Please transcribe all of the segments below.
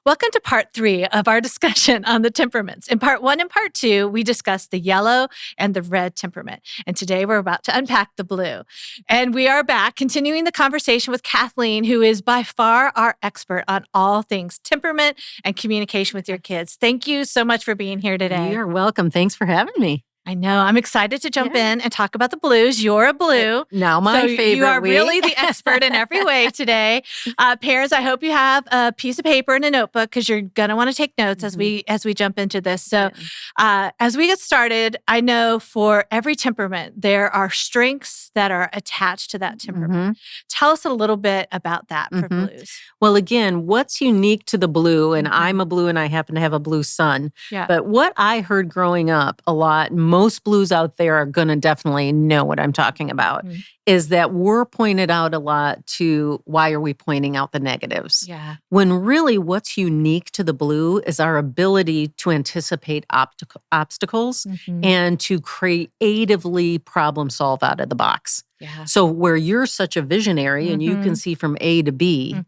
Welcome to part 3 of our discussion on the temperaments. In part 1 and part 2, we discussed the yellow and the red temperament. And today we're about to unpack the blue. And we are back continuing the conversation with Kathleen, who is by far our expert on all things temperament and communication with your kids. Thank you so much for being here today. You're welcome. Thanks for having me. I know. I'm excited to jump in and talk about the blues. You're a blue. Now my favorite You are week. really the expert in every way today. Parents, I hope you have a piece of paper and a notebook because you're going to want to take notes as we jump into this. So as we get started, I know for every temperament, there are strengths that are attached to that temperament. Tell us a little bit about that for blues. Well, again, what's unique to the blue, and I'm a blue and I happen to have a blue son, but what I heard growing up a lot, most blues out there are going to definitely know what I'm talking about, is that we're pointed out a lot to why are we pointing out the negatives? Yeah. When really what's unique to the blue is our ability to anticipate obstacles and to creatively problem solve out of the box. Yeah. So where you're such a visionary and you can see from A to B,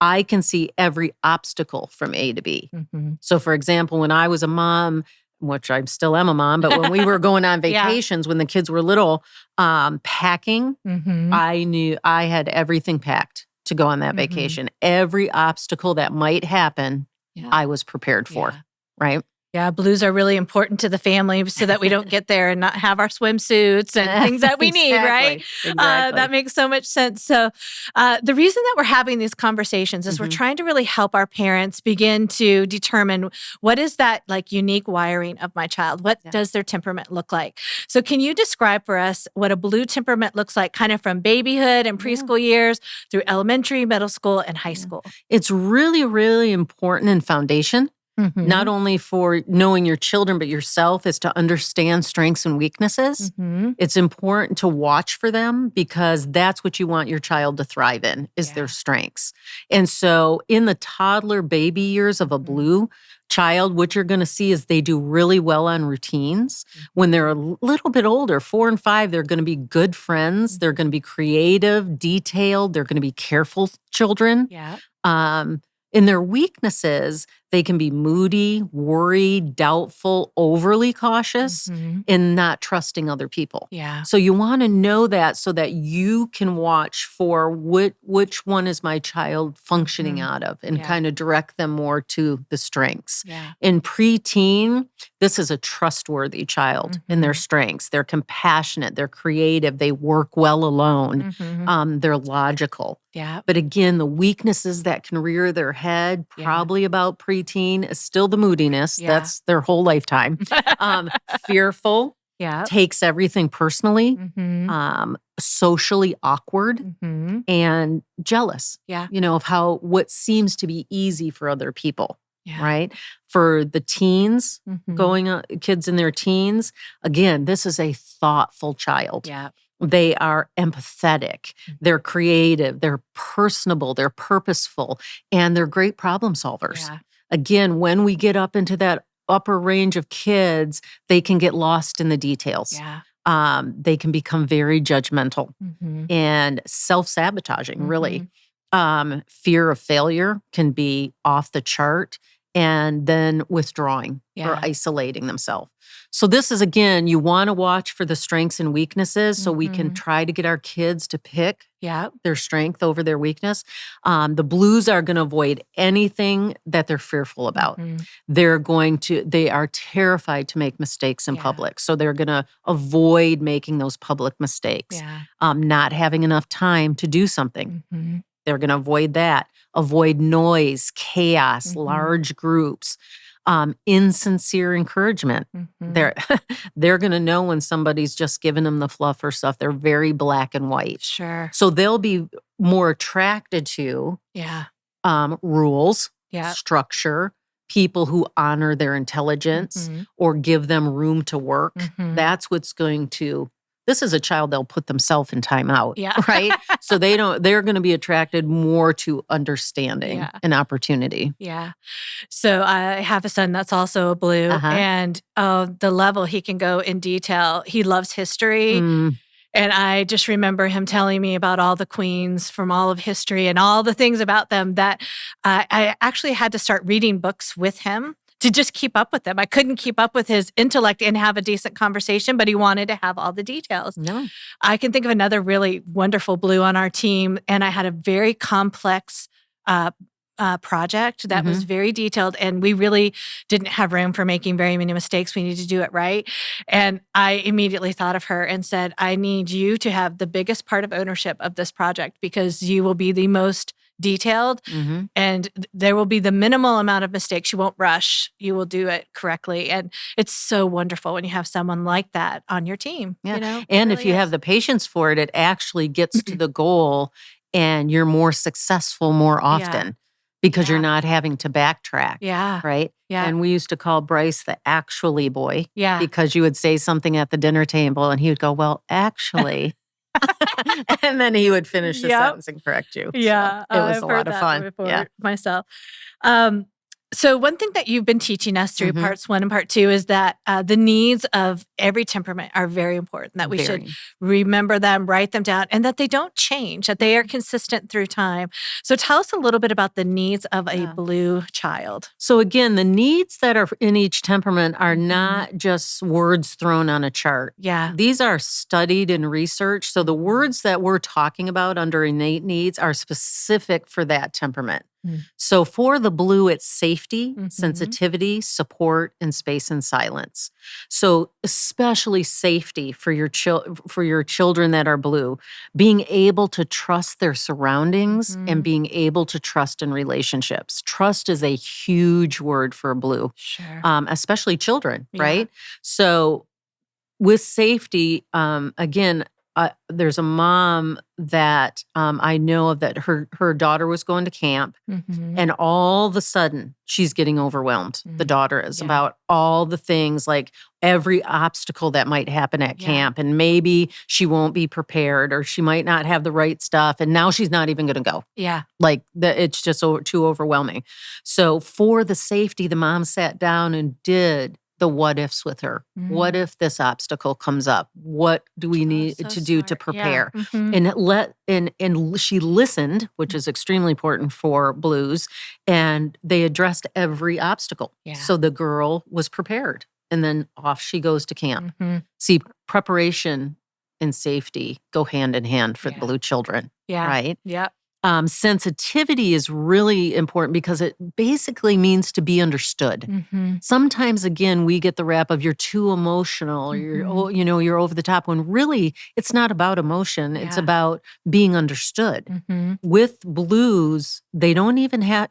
I can see every obstacle from A to B. So for example, when I was a mom, which I still am a mom, but when we were going on vacations, when the kids were little, packing, I knew I had everything packed to go on that vacation. Every obstacle that might happen, I was prepared for, right? Yeah, blues are really important to the family so that we don't get there and not have our swimsuits and things that we need, right? Exactly. That makes so much sense. So the reason that we're having these conversations is we're trying to really help our parents begin to determine what is that like unique wiring of my child? What does their temperament look like? So can you describe for us what a blue temperament looks like kind of from babyhood and preschool years through elementary, middle school, and high school? It's really, really important in foundation. Not only for knowing your children, but yourself is to understand strengths and weaknesses. It's important to watch for them because that's what you want your child to thrive in, is their strengths. And so in the toddler baby years of a blue child, what you're going to see is they do really well on routines. When they're a little bit older, 4 and 5, they're going to be good friends. They're going to be creative, detailed. They're going to be careful children. In their weaknesses, they can be moody, worried, doubtful, overly cautious, and not trusting other people. So you want to know that so that you can watch for which one is my child functioning out of and kind of direct them more to the strengths. In preteen, this is a trustworthy child in their strengths. They're compassionate, they're creative, they work well alone, they're logical. But again, the weaknesses that can rear their head, probably about preteen, is still the moodiness. That's their whole lifetime. Fearful, takes everything personally, socially awkward, and jealous, of what seems to be easy for other people. Right? For the teens, kids in their teens, again, this is a thoughtful child. They are empathetic, they're creative, they're personable, they're purposeful, and they're great problem solvers. Again, when we get up into that upper range of kids, they can get lost in the details. They can become very judgmental and self-sabotaging, really. Fear of failure can be off the chart, and then withdrawing or isolating themselves. So this is, again, you want to watch for the strengths and weaknesses so we can try to get our kids to pick their strength over their weakness. The blues are going to avoid anything that they're fearful about. They are terrified to make mistakes in public. So they're going to avoid making those public mistakes. Not having enough time to do something. They're going to avoid that. Avoid noise, chaos, large groups, insincere encouragement. They're going to know when somebody's just giving them the fluff or stuff. They're very black and white. So they'll be more attracted to rules, structure, people who honor their intelligence or give them room to work. That's what's going to... This is a child they'll put themselves in timeout, right? So they're going to be attracted more to understanding and opportunity. So I have a son that's also a blue, and the level he can go in detail. He loves history. And I just remember him telling me about all the queens from all of history and all the things about them that I actually had to start reading books with him to just keep up with them. I couldn't keep up with his intellect and have a decent conversation, but he wanted to have all the details. No. I can think of another really wonderful blue on our team, and I had a very complex project that was very detailed, and we really didn't have room for making very many mistakes. We needed to do it right. And I immediately thought of her and said, I need you to have the biggest part of ownership of this project because you will be the most detailed and there will be the minimal amount of mistakes. You won't rush. You will do it correctly. And it's so wonderful when you have someone like that on your team. Yeah. You know, and really if you have the patience for it, it actually gets to the goal and you're more successful more often because you're not having to backtrack. Yeah. Right? Yeah. And we used to call Bryce the actually boy. Yeah. Because you would say something at the dinner table and he would go, well, actually. And then he would finish the sentence and correct you. Yeah. So it was I've a heard lot of that fun. before myself. So one thing that you've been teaching us through parts 1 and part 2 is that the needs of every temperament are very important, that we should remember them, write them down, and that they don't change, that they are consistent through time. So tell us a little bit about the needs of a blue child. So again, the needs that are in each temperament are not just words thrown on a chart. Yeah. These are studied and researched. So the words that we're talking about under innate needs are specific for that temperament. So for the blue, it's safety, sensitivity, support, and space and silence. So especially safety for your children that are blue, being able to trust their surroundings and being able to trust in relationships. Trust is a huge word for a blue, especially children, right? So with safety, again, there's a mom that I know of that her daughter was going to camp and all of a sudden she's getting overwhelmed. The daughter is about all the things, like every obstacle that might happen at camp, and maybe she won't be prepared or she might not have the right stuff. And now she's not even going to go. Yeah. Like it's just too overwhelming. So for the safety, the mom sat down and did the what ifs with her. What if this obstacle comes up? What do we need to do to prepare? And she listened, which is extremely important for blues, and they addressed every obstacle. So the girl was prepared, and then off she goes to camp. See, preparation and safety go hand in hand for blue children, right? Yeah. Sensitivity is really important because it basically means to be understood. Sometimes, again, we get the rap of you're too emotional, or you're over the top, when really it's not about emotion. It's about being understood. With blues, you don't even have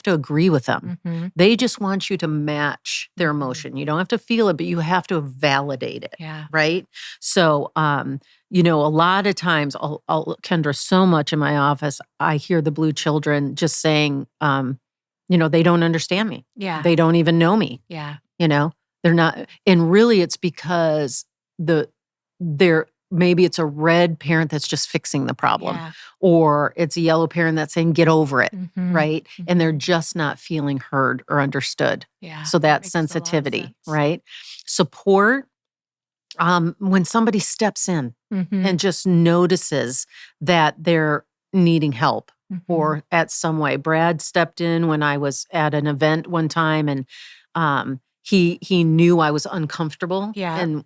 to agree with them. They just want you to match their emotion. You don't have to feel it, but you have to validate it. Right? So, a lot of times, Kendra, so much in my office, I hear the blue children just saying, they don't understand me. Yeah. They don't even know me. Yeah. They're not. And really it's because maybe it's a red parent that's just fixing the problem, or it's a yellow parent that's saying, get over it. Right. And they're just not feeling heard or understood. Yeah. So that's sensitivity, right? Support. When somebody steps in and just notices that they're needing help or at some way. Brad stepped in when I was at an event one time, and he knew I was uncomfortable and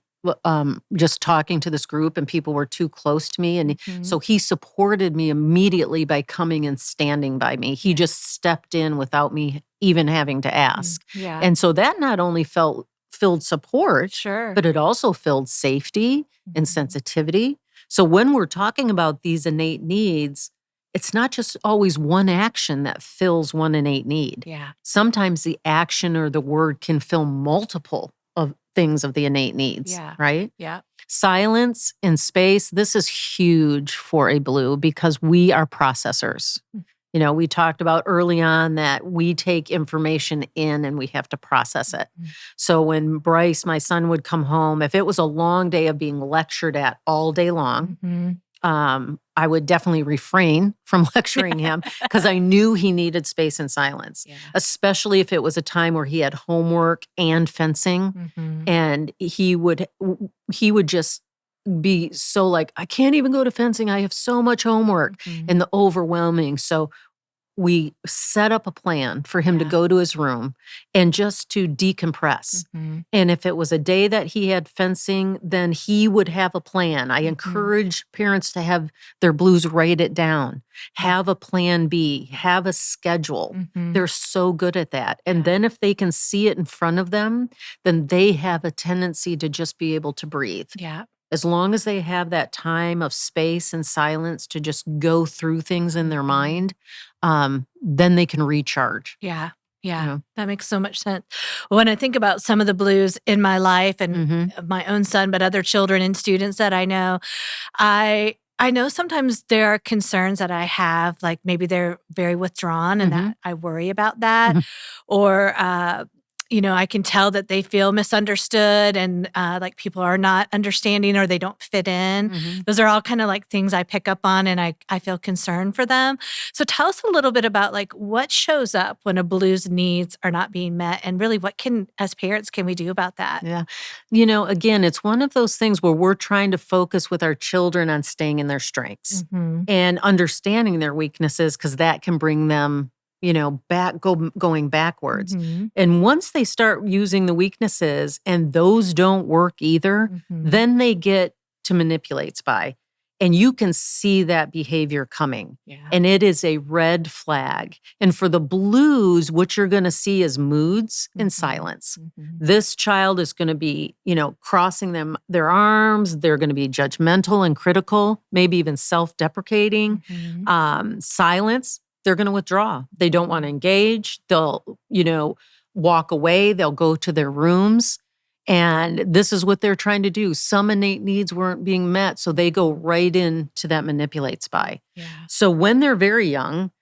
just talking to this group, and people were too close to me. And so he supported me immediately by coming and standing by me. He just stepped in without me even having to ask. And so that not only filled support, but it also filled safety and sensitivity. So when we're talking about these innate needs, it's not just always one action that fills one innate need. Sometimes the action or the word can fill multiple of things of the innate needs, right? Silence and space, this is huge for a blue because we are processors. We talked about early on that we take information in and we have to process it. So when Bryce, my son, would come home, if it was a long day of being lectured at all day long, I would definitely refrain from lecturing him because I knew he needed space and silence, especially if it was a time where he had homework and fencing, and he would just be so like, I can't even go to fencing. I have so much homework and the overwhelming. So we set up a plan for him to go to his room and just to decompress. And if it was a day that he had fencing, then he would have a plan. I encourage parents to have their blues, write it down, have a plan B, have a schedule. They're so good at that. And then if they can see it in front of them, then they have a tendency to just be able to breathe. Yeah. As long as they have that time of space and silence to just go through things in their mind, then they can recharge. Yeah. Yeah. That makes so much sense. When I think about some of the blues in my life and my own son, but other children and students that I know, I know sometimes there are concerns that I have, like maybe they're very withdrawn and that I worry about that. Or, I can tell that they feel misunderstood and like people are not understanding or they don't fit in. Those are all kind of like things I pick up on and I feel concerned for them. So tell us a little bit about like what shows up when a blues needs are not being met and really what as parents, can we do about that? Yeah. Again, it's one of those things where we're trying to focus with our children on staying in their strengths and understanding their weaknesses because that can bring them going backwards. And once they start using the weaknesses and those don't work either, then they get to manipulate by. And you can see that behavior coming. Yeah. And it is a red flag. And for the blues, what you're going to see is moods and silence. This child is going to be, crossing their arms. They're going to be judgmental and critical, maybe even self-deprecating. Silence. They're going to withdraw. They don't want to engage. They'll, walk away. They'll go to their rooms. And this is what they're trying to do. Some innate needs weren't being met, so they go right into that manipulate by. Yeah. So when they're very young,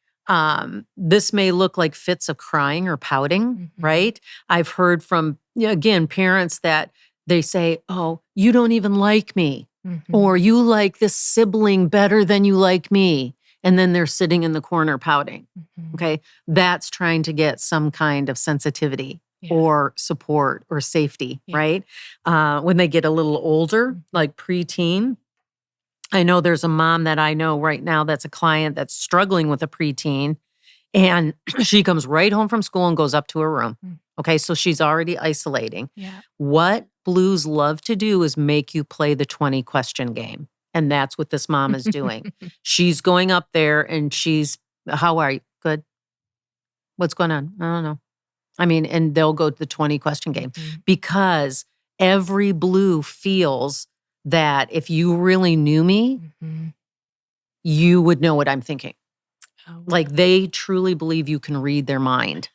this may look like fits of crying or pouting, right? I've heard from, again, parents that they say, oh, you don't even like me, or you like this sibling better than you like me. And then they're sitting in the corner pouting. Okay. That's trying to get some kind of sensitivity or support or safety, right? When they get a little older, like preteen, I know there's a mom that I know right now that's a client that's struggling with a preteen. And she comes right home from school and goes up to her room. Okay. So she's already isolating. Yeah. What blues love to do is make you play the 20 question game. And that's what this mom is doing. She's going up there and how are you? Good. What's going on? I don't know. And they'll go to the 20 question game because every blue feels that if you really knew me, you would know what I'm thinking. Oh. Like they truly believe you can read their mind.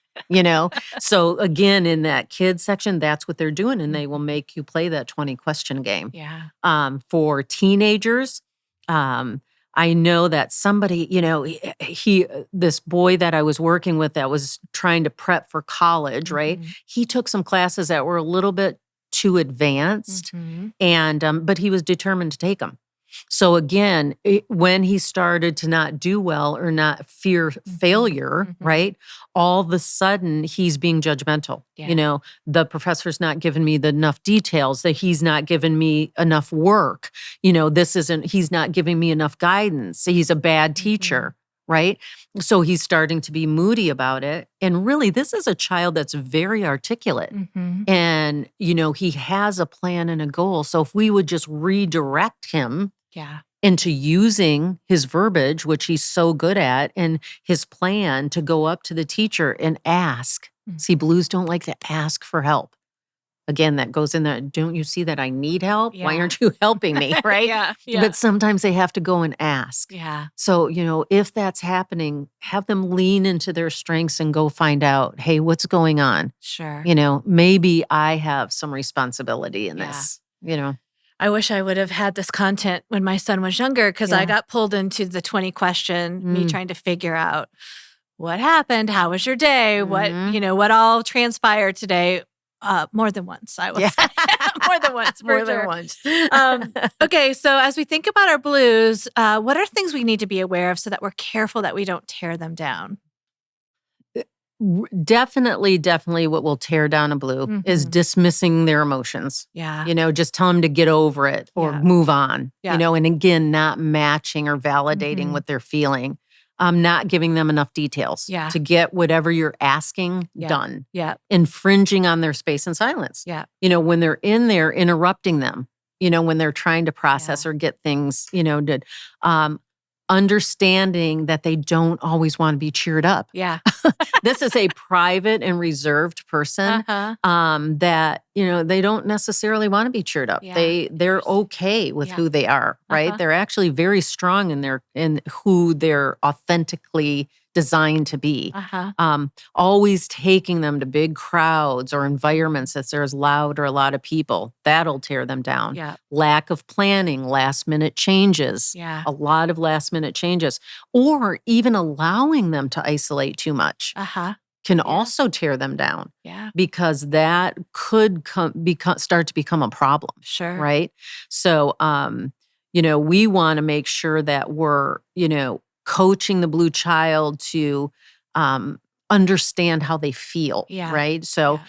So again, in that kids section, that's what they're doing. And they will make you play that 20 question game. Yeah. For teenagers, I know that somebody, this boy that I was working with that was trying to prep for college, right? He took some classes that were a little bit too advanced and, but he was determined to take them. So again, when he started to not do well or not fear failure, right? All of a sudden he's being judgmental. Yeah. The professor's not giving me enough details, that he's not giving me enough work. He's not giving me enough guidance. He's a bad teacher, right? So he's starting to be moody about it. And really, this is a child that's very articulate. And, he has a plan and a goal. So if we would just redirect him into using his verbiage, which he's so good at, and his plan to go up to the teacher and ask. See, blues don't like to ask for help. Again, that goes in there. Don't you see that I need help? Yeah. Why aren't you helping me? Right? Yeah. But sometimes they have to go and ask. Yeah. So, if that's happening, have them lean into their strengths and go find out, hey, what's going on? Sure. Maybe I have some responsibility in this, I wish I would have had this content when my son was younger because I got pulled into the 20 question, me trying to figure out what happened, how was your day, what all transpired today. More than once, I would say. More than once, for More sure. than once. Okay, so as we think about our blues, what are things we need to be aware of so that we're careful that we don't tear them down? Definitely what will tear down a blue is dismissing their emotions. Yeah. Just tell them to get over it or Yeah. move on, Yeah. and again, not matching or validating what they're feeling. Not giving them enough details Yeah. to get whatever you're asking Yeah. done. Yeah. Infringing on their space and silence. Yeah. When they're in there, interrupting them, when they're trying to process or get things, did. Understanding that they don't always want to be cheered up. Yeah. This is a private and reserved person that, they don't necessarily want to be cheered up. Yeah. They're okay with who they are, right? They're actually very strong in who they're authentically designed to be. Always taking them to big crowds or environments that there's loud or a lot of people, that'll tear them down. Yeah. Lack of planning, last minute changes. Yeah. A lot of last minute changes, or even allowing them to isolate too much can also tear them down. Yeah. Because that could start to become a problem. Sure. Right? So, we want to make sure that we're, coaching the blue child to understand how they feel. Yeah. Right? So,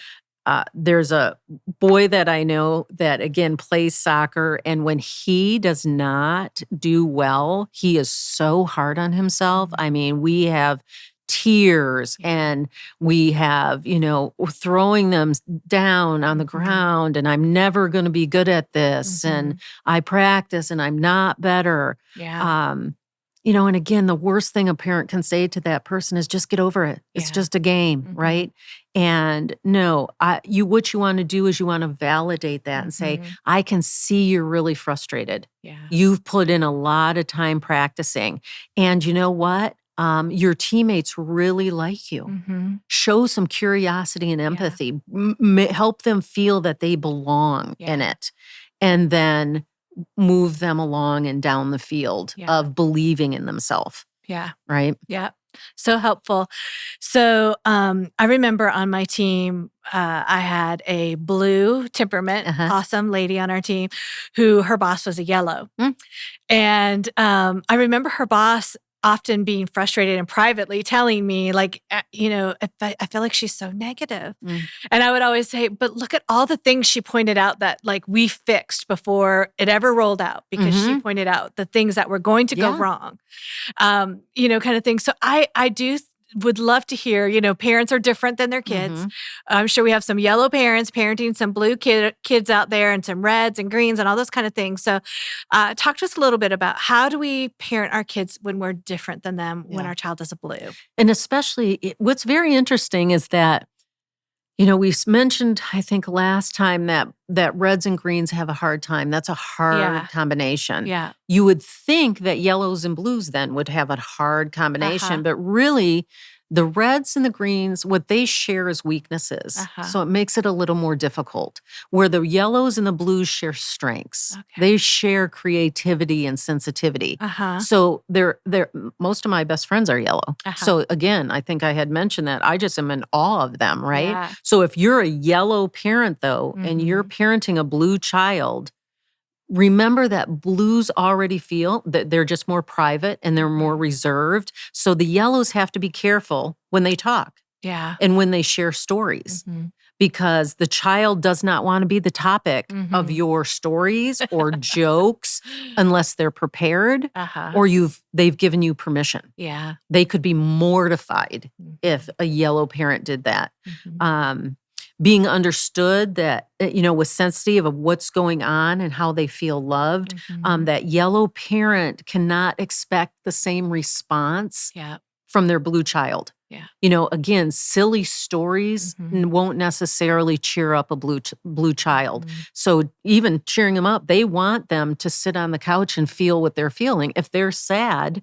there's a boy that I know that, again, plays soccer. And when he does not do well, he is so hard on himself. I mean, we have tears and we have, throwing them down on the ground, and I'm never going to be good at this. And I practice and I'm not better. Yeah. And again, the worst thing a parent can say to that person is just get over it. It's just a game, right? And no, what you want to do is you want to validate that and say, I can see you're really frustrated. Yeah. You've put in a lot of time practicing. And you know what? Your teammates really like you. Show some curiosity and empathy. Help them feel that they belong in it. And then move them along and down the field of believing in themselves. Yeah. Right? Yeah. So helpful. So I remember on my team, I had a blue temperament, awesome lady on our team who her boss was a yellow. And I remember her boss often being frustrated and privately telling me, like, I feel like she's so negative. And I would always say, but look at all the things she pointed out that, like, we fixed before it ever rolled out, because she pointed out the things that were going to go wrong, kind of thing. So I would love to hear, parents are different than their kids. I'm sure we have some yellow parents parenting some blue kids out there, and some reds and greens and all those kind of things. So talk to us a little bit about, how do we parent our kids when we're different than them, when our child is a blue? And especially, what's very interesting is that, we mentioned, I think last time, that reds and greens have a hard time. That's a hard combination. Yeah. You would think that yellows and blues then would have a hard combination, but really the reds and the greens, what they share is weaknesses. So it makes it a little more difficult. Where the yellows and the blues share strengths. They share creativity and sensitivity. So they're most of my best friends are yellow. So again, I think I had mentioned that I just am in awe of them, right? Yeah. So if you're a yellow parent though, and you're parenting a blue child, remember that blues already feel that they're just more private and they're more reserved. So the yellows have to be careful when they talk and when they share stories, because the child does not want to be the topic of your stories or jokes unless they're prepared or they've given you permission. Yeah. They could be mortified if a yellow parent did that. Being understood, that, was sensitive of what's going on and how they feel loved. That yellow parent cannot expect the same response from their blue child. Yeah. Again, silly stories won't necessarily cheer up a blue child. So even cheering them up, they want them to sit on the couch and feel what they're feeling. If they're sad,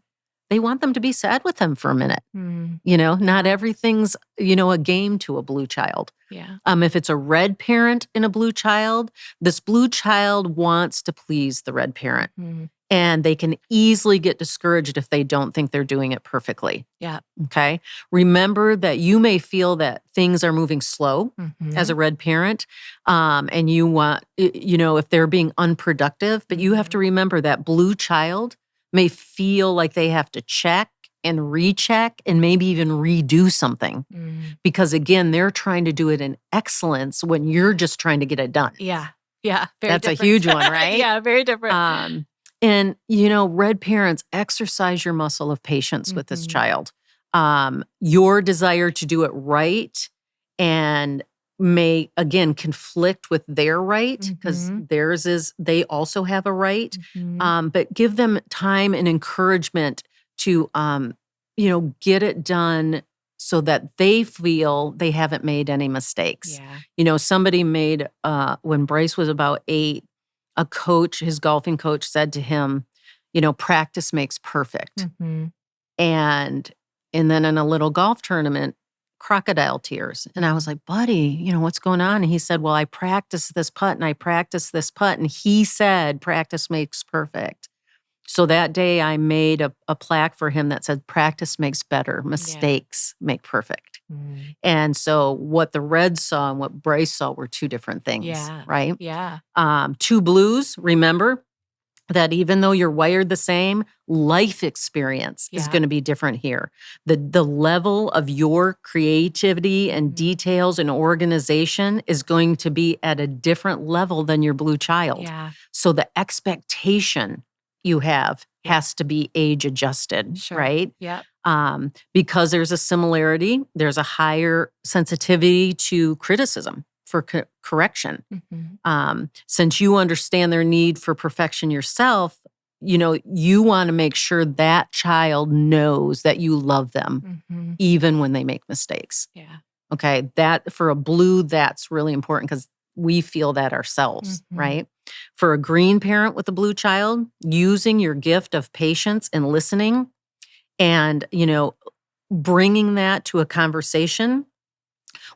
they want them to be sad with them for a minute. Not everything's, a game to a blue child. Yeah. If it's a red parent and a blue child, this blue child wants to please the red parent. And they can easily get discouraged if they don't think they're doing it perfectly. Yeah. Okay. Remember that you may feel that things are moving slow as a red parent. And you want, if they're being unproductive, but you have to remember that blue child may feel like they have to check and recheck and maybe even redo something. Because again, they're trying to do it in excellence when you're just trying to get it done. Yeah. Yeah. Very That's different. a huge one, right? Yeah. Very different. And, red parents, exercise your muscle of patience with this child. Your desire to do it right and may, again, conflict with their right because theirs is, they also have a right. But give them time and encouragement to, get it done so that they feel they haven't made any mistakes. Somebody made, when Bryce was about 8, a coach, his golfing coach said to him, practice makes perfect. And then in a little golf tournament, crocodile tears. And I was like, buddy, what's going on? And he said, well, I practiced this putt and I practiced this putt. And he said, practice makes perfect. So that day I made a plaque for him that said, practice makes better, mistakes make perfect. And so what the Reds saw and what Bryce saw were two different things, right? Yeah. Two blues, remember that even though you're wired the same, life experience is going to be different here. The level of your creativity and details and organization is going to be at a different level than your blue child. So the expectation you have has to be age adjusted, right? Because there's a similarity, there's a higher sensitivity to criticism for correction. Since you understand their need for perfection yourself, you want to make sure that child knows that you love them, even when they make mistakes. Okay, that for a blue, that's really important because we feel that ourselves, right? For a green parent with a blue child, using your gift of patience and listening and, bringing that to a conversation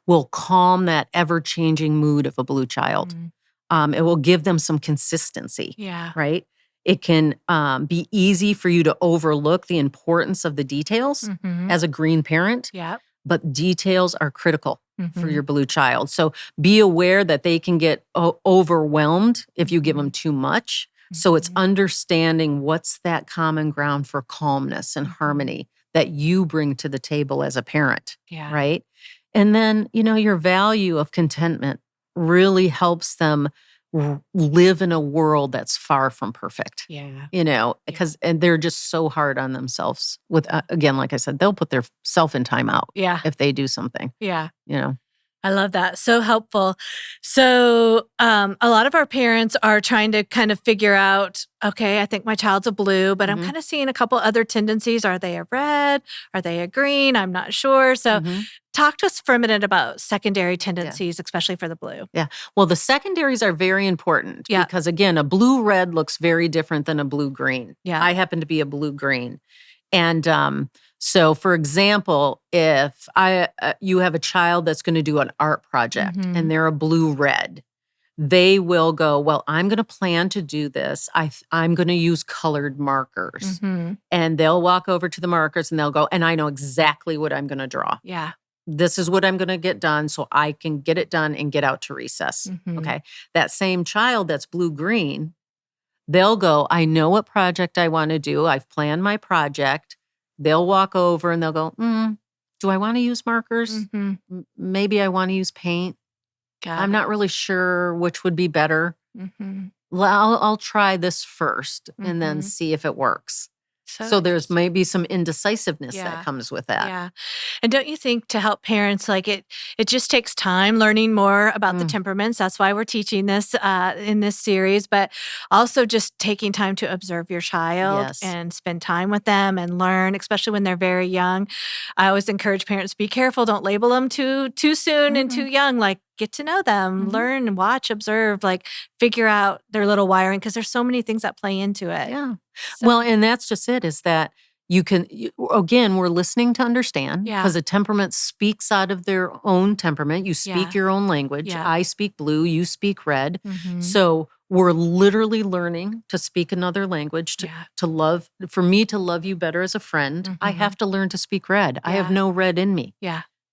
will calm that ever-changing mood of a blue child. It will give them some consistency, right? It can be easy for you to overlook the importance of the details as a green parent, but details are critical for your blue child. So be aware that they can get overwhelmed if you give them too much. So it's understanding what's that common ground for calmness and harmony that you bring to the table as a parent, right? And then, your value of contentment really helps them live in a world that's far from perfect. Because and they're just so hard on themselves with, again, like I said, they'll put their self in timeout if they do something. I love that. So helpful. So a lot of our parents are trying to kind of figure out, okay, I think my child's a blue, but I'm kind of seeing a couple other tendencies. Are they a red? Are they a green? I'm not sure. So talk to us for a minute about secondary tendencies, especially for the blue. Well, the secondaries are very important because, again, a blue-red looks very different than a blue-green. I happen to be a blue-green. And so, for example, if you have a child that's going to do an art project and they're a blue-red, they will go, well, I'm going to plan to do this. I'm going to use colored markers. And they'll walk over to the markers and they'll go, and I know exactly what I'm going to draw. This is what I'm going to get done so I can get it done and get out to recess. Okay. That same child that's blue-green, they'll go, I know what project I want to do. I've planned my project. They'll walk over and they'll go, do I want to use markers? Maybe I want to use paint. I'm not really sure which would be better. I'll try this first and then see if it works. So there's maybe some indecisiveness that comes with that. And don't you think to help parents, like it just takes time learning more about the temperaments. That's why we're teaching this in this series, but also just taking time to observe your child and spend time with them and learn, especially when they're very young. I always encourage parents, be careful. Don't label them too soon and too young. Like, get to know them, learn, watch, observe, like figure out their little wiring because there's so many things that play into it. So. Well, and that's just it, is that again, we're listening to understand because a temperament speaks out of their own temperament. You speak your own language. I speak blue, you speak red. So we're literally learning to speak another language to love, for me to love you better as a friend. I have to learn to speak red. I have no red in me.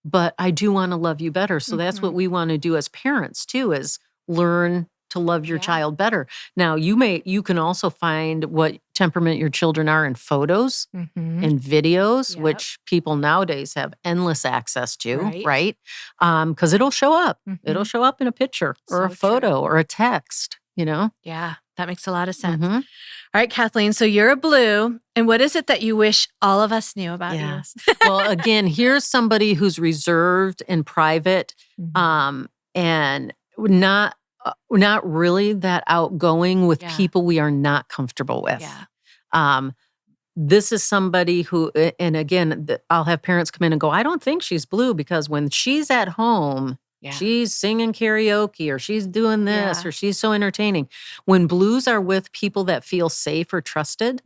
But I do want to love you better. So that's what we want to do as parents too, is learn to love your child better. Now, you can also find what temperament your children are in photos and videos, which people nowadays have endless access to, right? Because it'll show up. It'll show up in a picture or a photo or a text, Yeah, that makes a lot of sense. All right, Kathleen, so you're a blue. And what is it that you wish all of us knew about you? Well, again, here's somebody who's reserved and private and not really that outgoing with people we are not comfortable with. This is somebody who, and again, I'll have parents come in and go, I don't think she's blue because when she's at home, she's singing karaoke or she's doing this or she's so entertaining. When blues are with people that feel safe or trusted,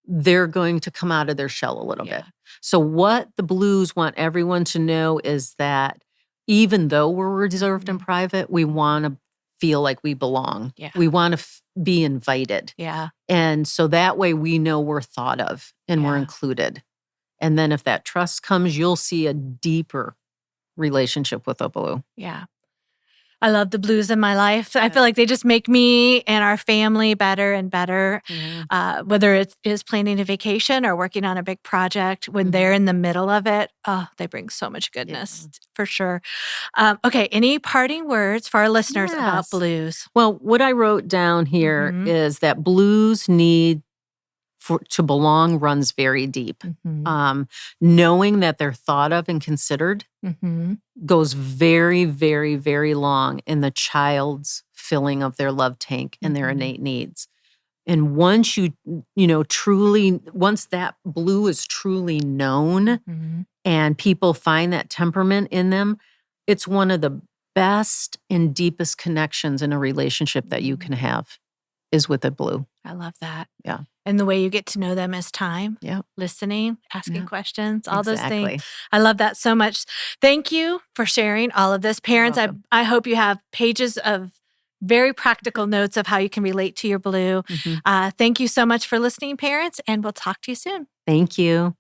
they're going to come out of their shell a little bit. So what the blues want everyone to know is that even though we're reserved and private, we want to feel like we belong. We want to be invited. And so that way we know we're thought of and we're included. And then if that trust comes, you'll see a deeper relationship with a blue. I love the blues in my life. I feel like they just make me and our family better and better. Whether it is planning a vacation or working on a big project, when they're in the middle of it, they bring so much goodness for sure. Okay, any parting words for our listeners about blues? Well, what I wrote down here is that blues need to belong runs very deep. Knowing that they're thought of and considered goes very, very, very long in the child's filling of their love tank and their innate needs. And once once that blue is truly known and people find that temperament in them, it's one of the best and deepest connections in a relationship that you can have is with a blue. I love that. Yeah. And the way you get to know them is time, listening, asking questions, all those things. I love that so much. Thank you for sharing all of this. Parents, I hope you have pages of very practical notes of how you can relate to your blue. Thank you so much for listening, parents, and we'll talk to you soon. Thank you.